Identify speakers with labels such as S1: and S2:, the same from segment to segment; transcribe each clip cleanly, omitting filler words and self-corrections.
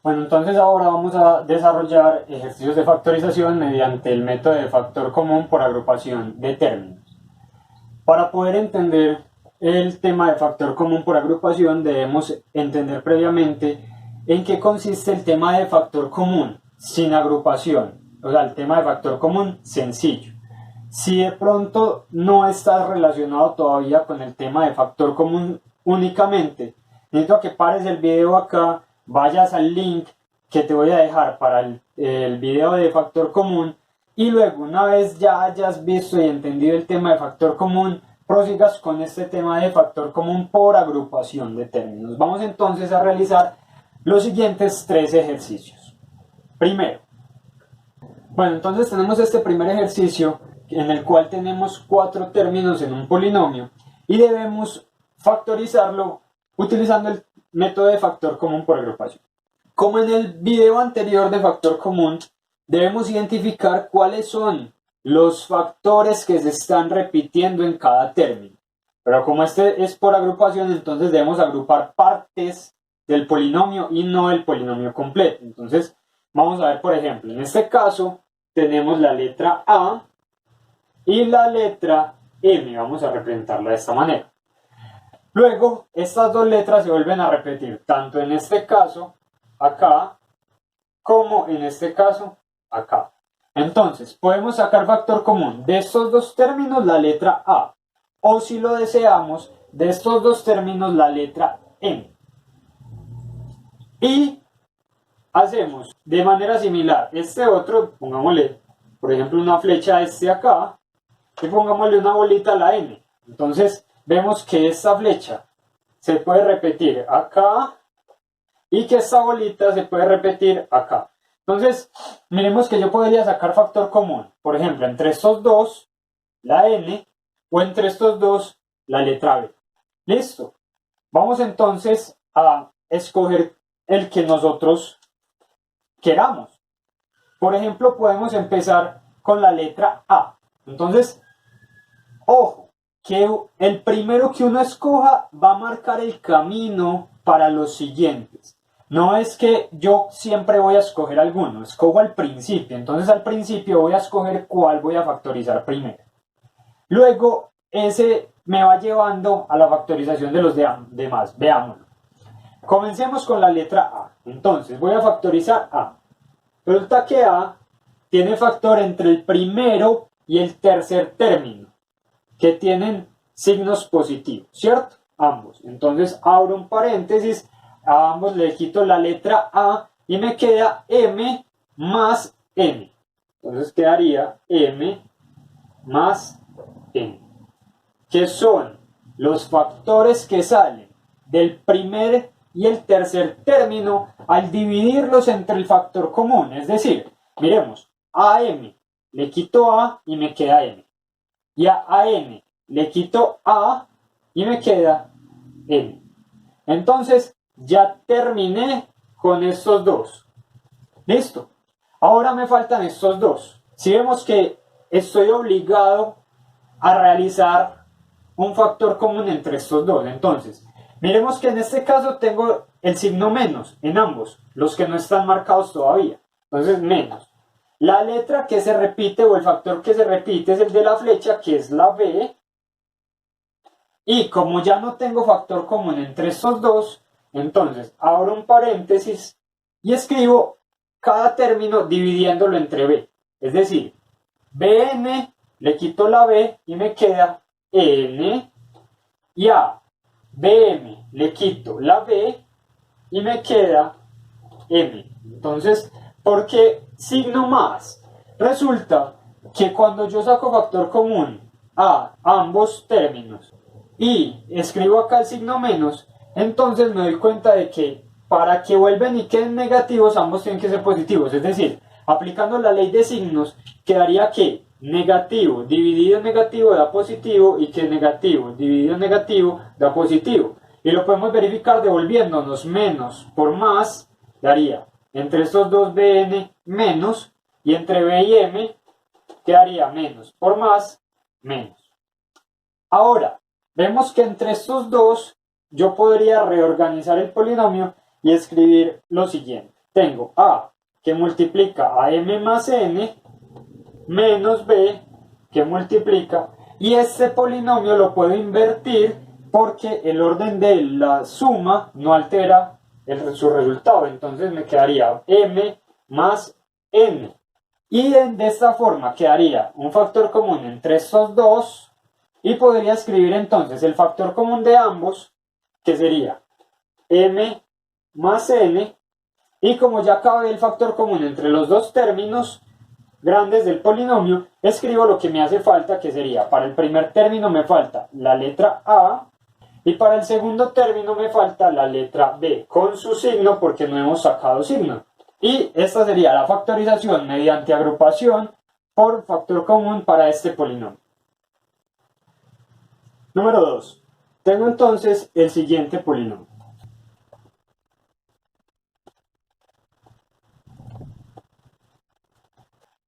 S1: Bueno, entonces ahora vamos a desarrollar ejercicios de factorización mediante el método de factor común por agrupación de términos. Para poder entender el tema de factor común por agrupación debemos entender previamente en qué consiste el tema de factor común sin agrupación, o sea, el tema de factor común sencillo. Si de pronto no estás relacionado todavía con el tema de factor común únicamente, necesito que pares el video acá, vayas al link que te voy a dejar para el video de factor común y luego, una vez ya hayas visto y entendido el tema de factor común, prosigas con este tema de factor común por agrupación de términos. Vamos entonces a realizar los siguientes 3 ejercicios. Primero, bueno, entonces tenemos este primer ejercicio en el cual tenemos 4 términos en un polinomio y debemos factorizarlo utilizando el método de factor común por agrupación. Como en el video anterior de factor común, debemos identificar cuáles son los factores que se están repitiendo en cada término. Pero como este es por agrupación, entonces debemos agrupar partes del polinomio y no el polinomio completo. Entonces, vamos a ver, por ejemplo, en este caso tenemos la letra A y la letra M. Vamos a representarla de esta manera. Luego, estas dos letras se vuelven a repetir, tanto en este caso, acá, como en este caso, acá. Entonces, podemos sacar factor común de estos dos términos la letra A, o si lo deseamos, de estos dos términos la letra M. Y hacemos de manera similar este otro, pongámosle, por ejemplo, una flecha a este acá, y pongámosle una bolita a la N. Entonces, vemos que esta flecha se puede repetir acá y que esta bolita se puede repetir acá. Entonces, miremos que yo podría sacar factor común, por ejemplo, entre estos dos, la N, o entre estos dos, la letra B. ¿Listo? Vamos entonces a escoger el que nosotros queramos. Por ejemplo, podemos empezar con la letra A. Entonces, ojo, que el primero que uno escoja va a marcar el camino para los siguientes. No es que yo siempre voy a escoger alguno, escojo al principio. Entonces al principio voy a escoger cuál voy a factorizar primero. Luego ese me va llevando a la factorización de los demás. Veámoslo. Comencemos con la letra A. Entonces voy a factorizar A. Resulta que A tiene factor entre el primero y el tercer término, que tienen signos positivos, ¿cierto? Ambos. Entonces abro un paréntesis, a ambos le quito la letra A y me queda M más N. Entonces quedaría M más N, que son los factores que salen del primer y el tercer término al dividirlos entre el factor común. Es decir, miremos, a M le quito A y me queda M. Y a N le quito A y me queda N. Entonces ya terminé con estos dos. Listo. Ahora me faltan estos dos. Si vemos que estoy obligado a realizar un factor común entre estos dos. Entonces, miremos que en este caso tengo el signo menos en ambos, los que no están marcados todavía. Entonces, menos. La letra que se repite o el factor que se repite es el de la flecha, que es la B. Y como ya no tengo factor común entre estos dos, entonces abro un paréntesis y escribo cada término dividiéndolo entre B. Es decir, Bn le quito la B y me queda N. Y a Bm le quito la B y me queda M. Entonces, ¿por qué signo más? Resulta que cuando yo saco factor común a ambos términos y escribo acá el signo menos, entonces me doy cuenta de que para que vuelvan y queden negativos, ambos tienen que ser positivos. Es decir, aplicando la ley de signos, quedaría que negativo dividido en negativo da positivo y que negativo dividido en negativo da positivo. Y lo podemos verificar devolviéndonos menos por más, daría entre estos dos Bn menos, y entre B y M quedaría menos por más, menos. Ahora, vemos que entre estos dos yo podría reorganizar el polinomio y escribir lo siguiente. tengo a que multiplica a m más n menos b que multiplica, y este polinomio lo puedo invertir porque el orden de la suma no altera su resultado, entonces me quedaría m más n, y de esta forma quedaría un factor común entre estos dos, y podría escribir entonces el factor común de ambos, que sería m más n, y como ya cabe el factor común entre los dos términos grandes del polinomio, escribo lo que me hace falta, que sería, para el primer término me falta la letra a, y para el segundo término me falta la letra b, con su signo porque no hemos sacado signo. Y esta sería la factorización mediante agrupación por factor común para este polinomio. Número 2. Tengo entonces el siguiente polinomio.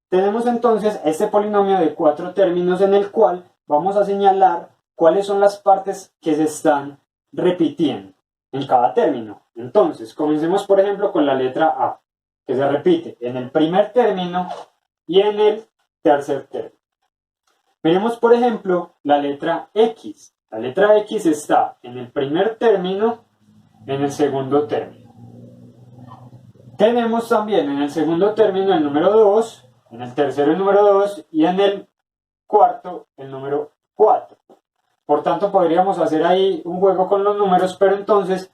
S1: Tenemos entonces este polinomio de 4 términos en el cual vamos a señalar cuáles son las partes que se están repitiendo en cada término. Entonces, comencemos por ejemplo con la letra A, que se repite en el primer término y en el tercer término. Miremos por ejemplo la letra X. La letra X está en el primer término, en el segundo término. Tenemos también en el segundo término el número 2, en el tercero el número 2 y en el cuarto el número 4. Por tanto, podríamos hacer ahí un juego con los números, pero entonces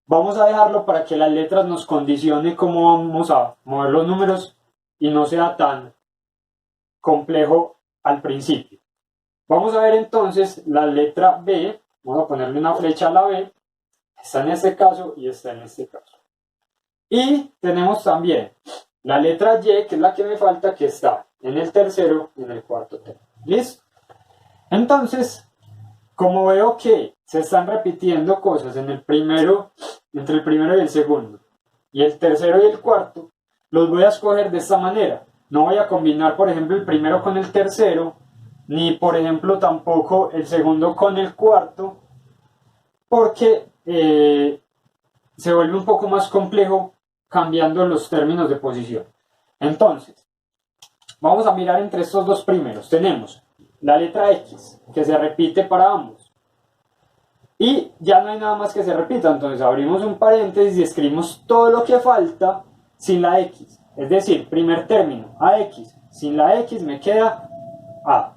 S1: vamos a dejarlo para que las letras nos condicione cómo vamos a mover los números y no sea tan complejo al principio. Vamos a ver entonces la letra B. Vamos a ponerle una flecha a la B. Está en este caso y está en este caso. Y tenemos también la letra Y, que es la que me falta, que está en el tercero y en el cuarto término. ¿Listo? Entonces, como veo que se están repitiendo cosas en el primero, entre el primero y el segundo, y el tercero y el cuarto, los voy a escoger de esta manera. No voy a combinar, por ejemplo, el primero con el tercero, ni, por ejemplo, tampoco el segundo con el cuarto, porque se vuelve un poco más complejo cambiando los términos de posición. Entonces, vamos a mirar entre estos dos primeros. Tenemos la letra X, que se repite para ambos. Y ya no hay nada más que se repita. Entonces abrimos un paréntesis y escribimos todo lo que falta sin la X. Es decir, primer término, AX. Sin la X me queda A.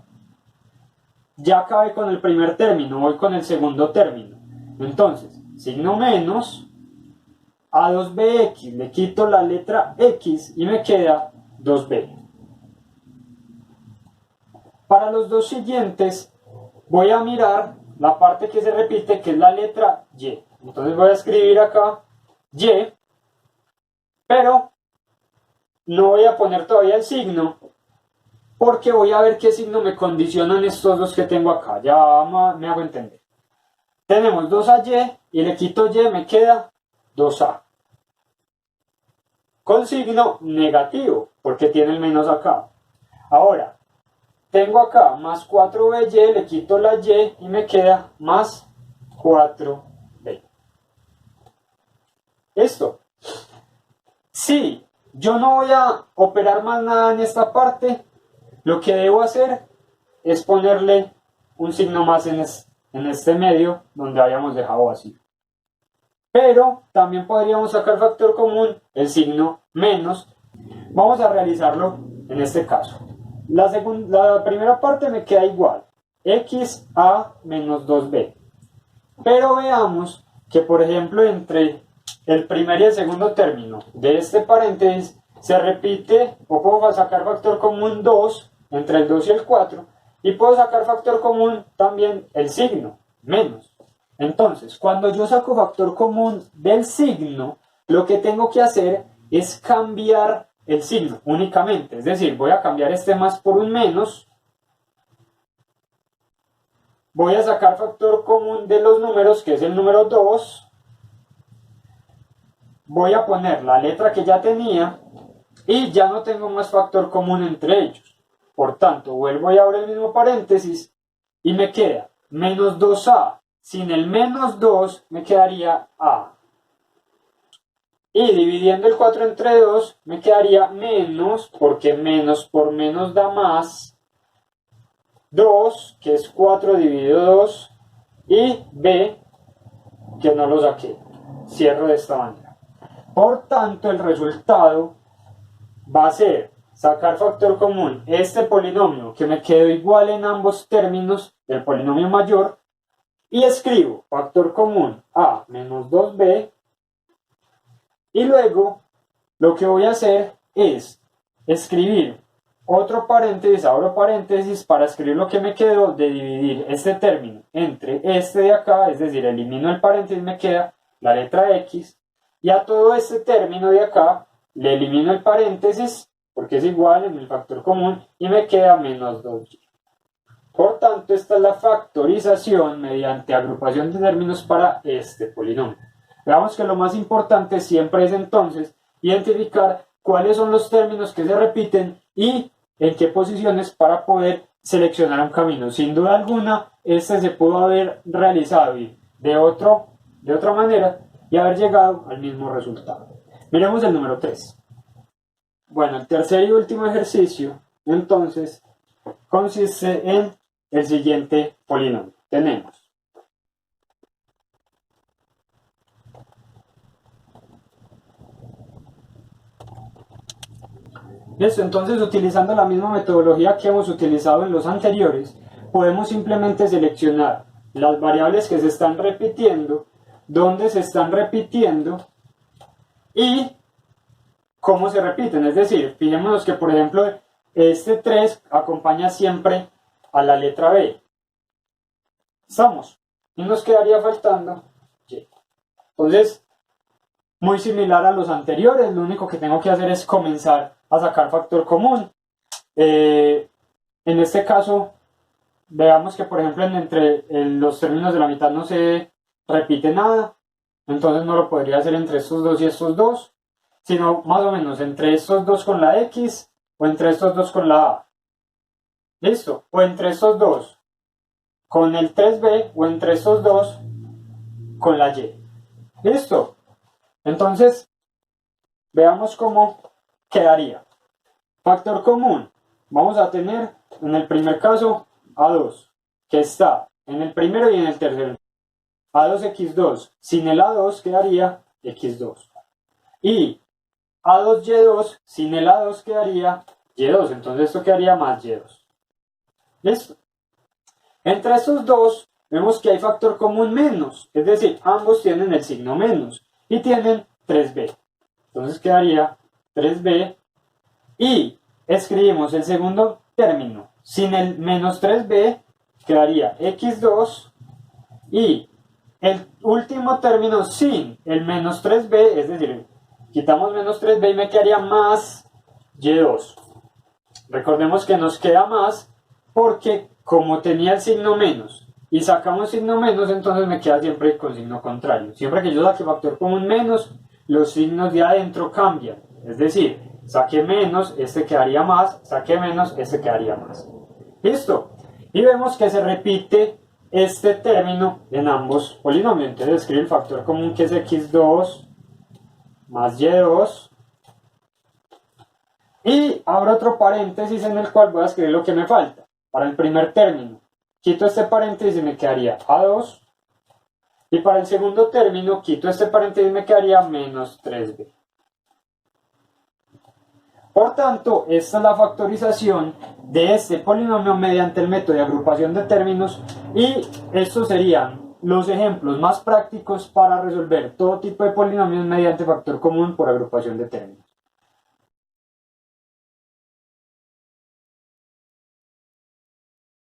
S1: Ya acabé con el primer término, voy con el segundo término. Entonces, signo menos A2BX, le quito la letra X y me queda 2B. Para los dos siguientes voy a mirar la parte que se repite, que es la letra Y. Entonces voy a escribir acá Y, pero no voy a poner todavía el signo, porque voy a ver qué signo me condicionan estos dos que tengo acá. Ya me hago entender. Tenemos 2AY y le quito Y, me queda 2A. Con signo negativo, porque tiene el menos acá. Ahora, tengo acá más 4BY, le quito la Y y me queda más 4B. ¿Listo? Si yo no voy a operar más nada en esta parte, lo que debo hacer es ponerle un signo más en este medio donde habíamos dejado vacío. Pero también podríamos sacar factor común el signo menos. Vamos a realizarlo en este caso. La primera parte me queda igual, XA menos 2B. Pero veamos que, por ejemplo, entre el primer y el segundo término de este paréntesis se repite, o puedo sacar factor común 2 entre el 2 y el 4, y puedo sacar factor común también el signo, menos. Entonces, cuando yo saco factor común del signo, lo que tengo que hacer es cambiar el signo únicamente. Es decir, voy a cambiar este más por un menos. Voy a sacar factor común de los números, que es el número 2. Voy a poner la letra que ya tenía y ya no tengo más factor común entre ellos. Por tanto, vuelvo y abro el mismo paréntesis y me queda menos 2A. Sin el menos 2 me quedaría A. Y dividiendo el 4 entre 2 me quedaría menos, porque menos por menos da más, 2, que es 4 dividido 2, y b, que no lo saqué. Cierro de esta manera. Por tanto, el resultado va a ser sacar factor común este polinomio que me quedó igual en ambos términos del polinomio mayor, y escribo factor común a menos 2b, y luego lo que voy a hacer es escribir otro paréntesis, abro paréntesis para escribir lo que me quedó de dividir este término entre este de acá, es decir, elimino el paréntesis, me queda la letra x, y a todo este término de acá le elimino el paréntesis porque es igual en el factor común y me queda menos 2y. Por tanto, esta es la factorización mediante agrupación de términos para este polinomio. Veamos que lo más importante siempre es entonces identificar cuáles son los términos que se repiten y en qué posiciones para poder seleccionar un camino. Sin duda alguna, este se pudo haber realizado de otra manera y haber llegado al mismo resultado. Miremos el número 3. Bueno, el tercer y último ejercicio, entonces, consiste en el siguiente polinomio. Tenemos listo, entonces utilizando la misma metodología que hemos utilizado en los anteriores, podemos simplemente seleccionar las variables que se están repitiendo, dónde se están repitiendo y cómo se repiten. Es decir, fijémonos que por ejemplo este 3 acompaña siempre a la letra B. Estamos. Y nos quedaría faltando Y. Entonces, muy similar a los anteriores, lo único que tengo que hacer es comenzar a sacar factor común. En este caso, veamos que por ejemplo en los términos de la mitad no se repite nada, entonces no lo podría hacer entre estos dos y estos dos, sino más o menos entre estos dos con la X o entre estos dos con la A. ¿Listo? O entre estos dos con el 3B o entre estos dos con la Y. ¿Listo? Entonces, veamos cómo quedaría. Factor común. Vamos a tener en el primer caso A2, que está en el primero y en el tercero. A2x2. Sin el A2 quedaría x2. Y A2y2, sin el A2 quedaría y2. Entonces esto quedaría más y2. ¿Listo? Entre estos dos vemos que hay factor común menos, es decir, ambos tienen el signo menos y tienen 3b. Entonces quedaría 3b y escribimos el segundo término sin el menos 3b, quedaría x2, y el último término sin el menos 3b, es decir, quitamos menos 3b y me quedaría más y2. Recordemos que nos queda más porque como tenía el signo menos y sacamos signo menos, entonces me queda siempre con signo contrario. Siempre que yo saque factor común menos, los signos de adentro cambian. Es decir, saque menos, este quedaría más, saque menos, este quedaría más. ¿Listo? Y vemos que se repite este término en ambos polinomios. Entonces escribe el factor común que es x2 más y2. Y abro otro paréntesis en el cual voy a escribir lo que me falta. Para el primer término, quito este paréntesis y me quedaría A2. Y para el segundo término, quito este paréntesis y me quedaría menos 3b. Por tanto, esta es la factorización de este polinomio mediante el método de agrupación de términos, y estos serían los ejemplos más prácticos para resolver todo tipo de polinomios mediante factor común por agrupación de términos.